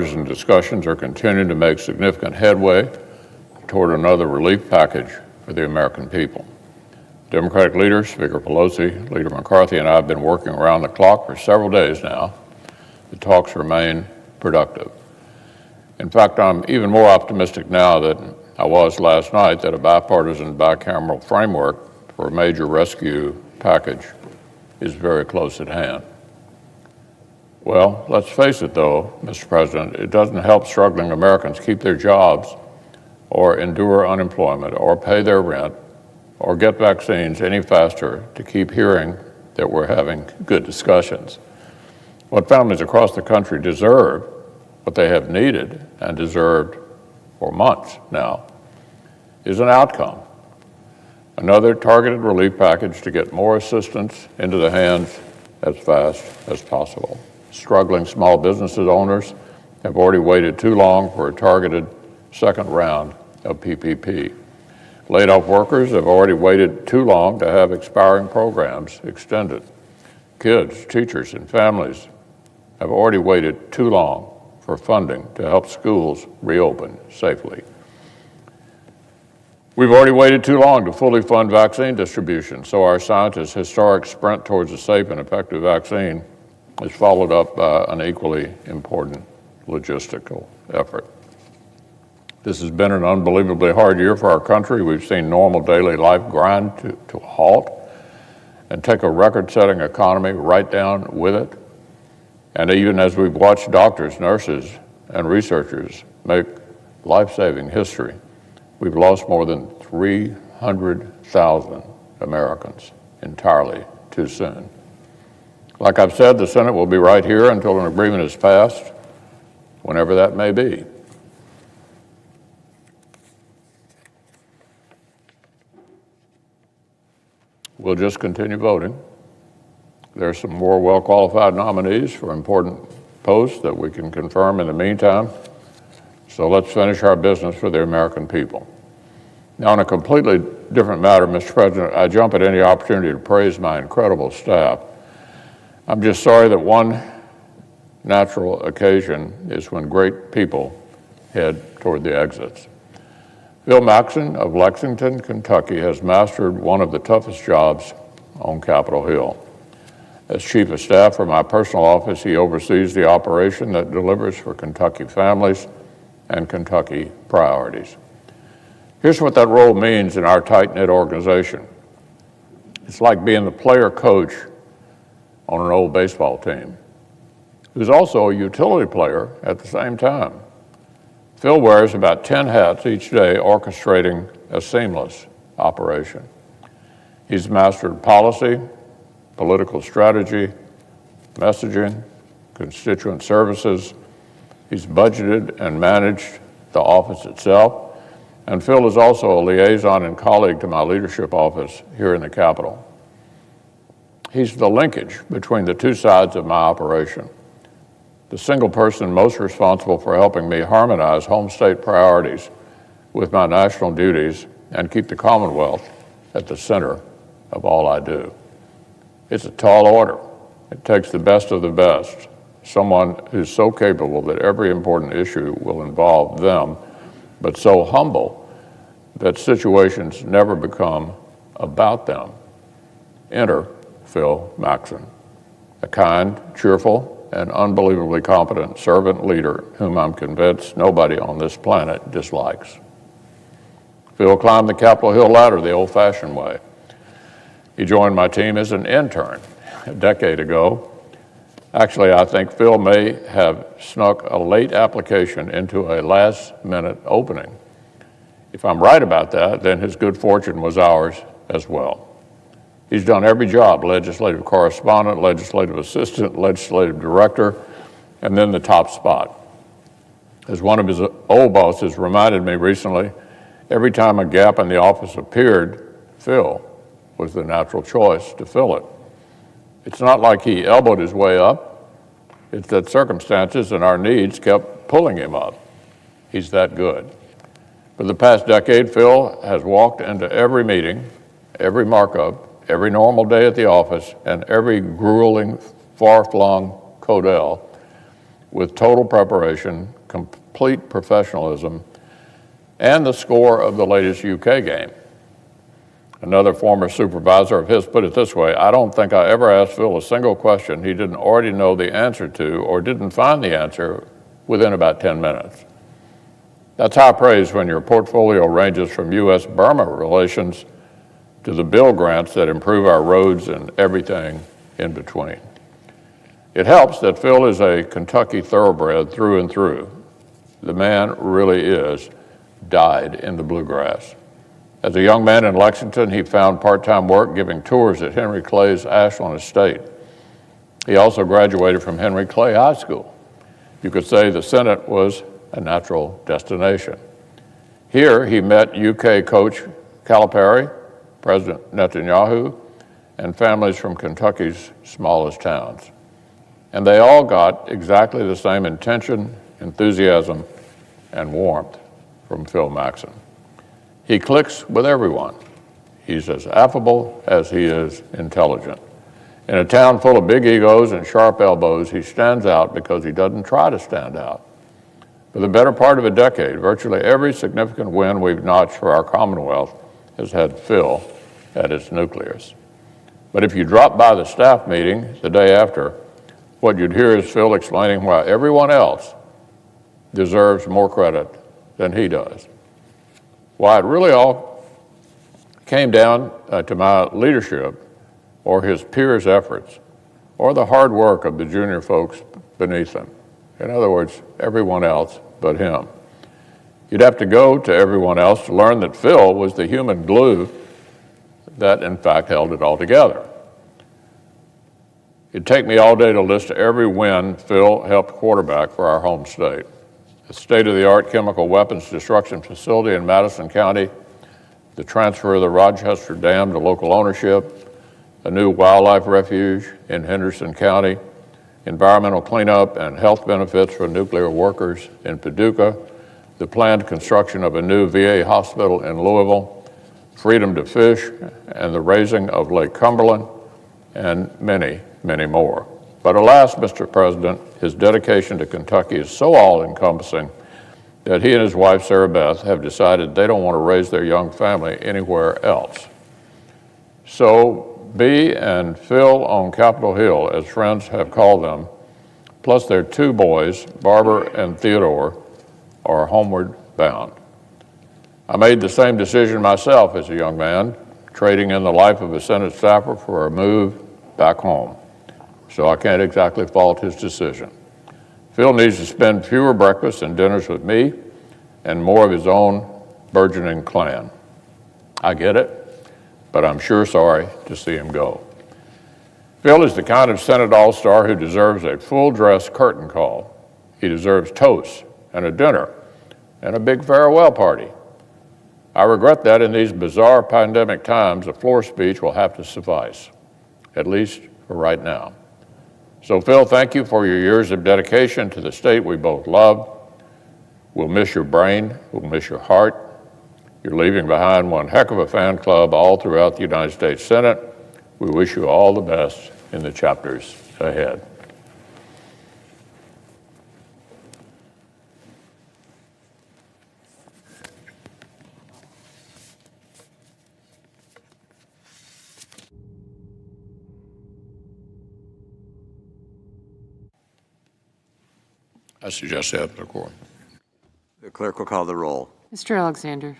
Bipartisan discussions are continuing to make significant headway toward another relief package for the American people. Democratic leaders, Speaker Pelosi, Leader McCarthy, and I have been working around the clock for several days now. The talks remain productive. In fact, I'm even more optimistic now than I was last night that a bipartisan bicameral framework for a major rescue package is very close at hand. Well, let's face it though, Mr. President, it doesn't help struggling Americans keep their jobs or endure unemployment or pay their rent or get vaccines any faster to keep hearing that we're having good discussions. What families across the country deserve, what they have needed and deserved for months now, is an outcome. Another targeted relief package to get more assistance into the hands as fast as possible. Struggling small business owners have already waited too long for a targeted second round of PPP. Laid-off workers have already waited too long to have expiring programs extended. Kids, teachers, and families have already waited too long for funding to help schools reopen safely. We've already waited too long to fully fund vaccine distribution, so our scientists' historic sprint towards a safe and effective vaccine is followed up by an equally important logistical effort. This has been an unbelievably hard year for our country. We've seen normal daily life grind to a halt and take a record-setting economy right down with it. And even as we've watched doctors, nurses, and researchers make life-saving history, we've lost more than 300,000 Americans entirely too soon. Like I've said, the Senate will be right here until an agreement is passed, whenever that may be. We'll just continue voting. There are some more well-qualified nominees for important posts that we can confirm in the meantime. So let's finish our business for the American people. Now, on a completely different matter, Mr. President, I jump at any opportunity to praise my incredible staff. I'm just sorry that one natural occasion is when great people head toward the exits. Phil Maxson of Lexington, Kentucky, has mastered one of the toughest jobs on Capitol Hill. As Chief of Staff for my personal office, he oversees the operation that delivers for Kentucky families and Kentucky priorities. Here's what that role means in our tight-knit organization. It's like being the player-coach on an old baseball team, who's also a utility player at the same time. Phil wears about 10 hats each day, orchestrating a seamless operation. He's mastered policy, political strategy, messaging, constituent services. He's budgeted and managed the office itself. And Phil is also a liaison and colleague to my leadership office here in the Capitol. He's the linkage between the two sides of my operation, the single person most responsible for helping me harmonize home state priorities with my national duties and keep the Commonwealth at the center of all I do. It's a tall order. It takes the best of the best, someone who's so capable that every important issue will involve them, but so humble that situations never become about them. Enter Phil Maxson, a kind, cheerful, and unbelievably competent servant leader whom I'm convinced nobody on this planet dislikes. Phil climbed the Capitol Hill ladder the old-fashioned way. He joined my team as an intern a decade ago. Actually, I think Phil may have snuck a late application into a last-minute opening. If I'm right about that, then his good fortune was ours as well. He's done every job: legislative correspondent, legislative assistant, legislative director, and then the top spot. As one of his old bosses reminded me recently, every time a gap in the office appeared, Phil was the natural choice to fill it. It's not like he elbowed his way up. It's that circumstances and our needs kept pulling him up. He's that good. For the past decade, Phil has walked into every meeting, every markup, every normal day at the office, and every grueling, far-flung codel with total preparation, complete professionalism, and the score of the latest UK game. Another former supervisor of his put it this way: I don't think I ever asked Phil a single question he didn't already know the answer to or didn't find the answer within about 10 minutes. That's high praise when your portfolio ranges from U.S.-Burma relations to the bill grants that improve our roads and everything in between. It helps that Phil is a Kentucky thoroughbred through and through. The man really is dyed in the bluegrass. As a young man in Lexington, he found part-time work giving tours at Henry Clay's Ashland estate. He also graduated from Henry Clay High School. You could say the Senate was a natural destination. Here, he met UK coach Calipari, President Netanyahu, and families from Kentucky's smallest towns. And they all got exactly the same intention, enthusiasm, and warmth from Phil Maxson. He clicks with everyone. He's as affable as he is intelligent. In a town full of big egos and sharp elbows, he stands out because he doesn't try to stand out. For the better part of a decade, virtually every significant win we've notched for our Commonwealth has had Phil at its nucleus. But if you drop by the staff meeting the day after, what you'd hear is Phil explaining why everyone else deserves more credit than he does. Why it really all came down to my leadership or his peers' efforts or the hard work of the junior folks beneath him. In other words, everyone else but him. You'd have to go to everyone else to learn that Phil was the human glue that in fact held it all together. It'd take me all day to list every win Phil helped quarterback for our home state. A state-of-the-art chemical weapons destruction facility in Madison County, the transfer of the Rochester Dam to local ownership, a new wildlife refuge in Henderson County, environmental cleanup and health benefits for nuclear workers in Paducah, the planned construction of a new VA hospital in Louisville, freedom to fish, and the raising of Lake Cumberland, and many, many more. But alas, Mr. President, his dedication to Kentucky is so all-encompassing that he and his wife, Sarah Beth, have decided they don't want to raise their young family anywhere else. So Bea and Phil on Capitol Hill, as friends have called them, plus their two boys, Barbara and Theodore, are homeward bound. I made the same decision myself as a young man, trading in the life of a Senate staffer for a move back home. So I can't exactly fault his decision. Phil needs to spend fewer breakfasts and dinners with me and more of his own burgeoning clan. I get it, but I'm sure sorry to see him go. Phil is the kind of Senate all-star who deserves a full-dress curtain call. He deserves toast and a dinner and a big farewell party. I regret that in these bizarre pandemic times, a floor speech will have to suffice, at least for right now. So Phil, thank you for your years of dedication to the state we both love. We'll miss your brain, we'll miss your heart. You're leaving behind one heck of a fan club all throughout the United States Senate. We wish you all the best in the chapters ahead. I suggest that, the court. The clerk will call the roll. Mr. Alexander.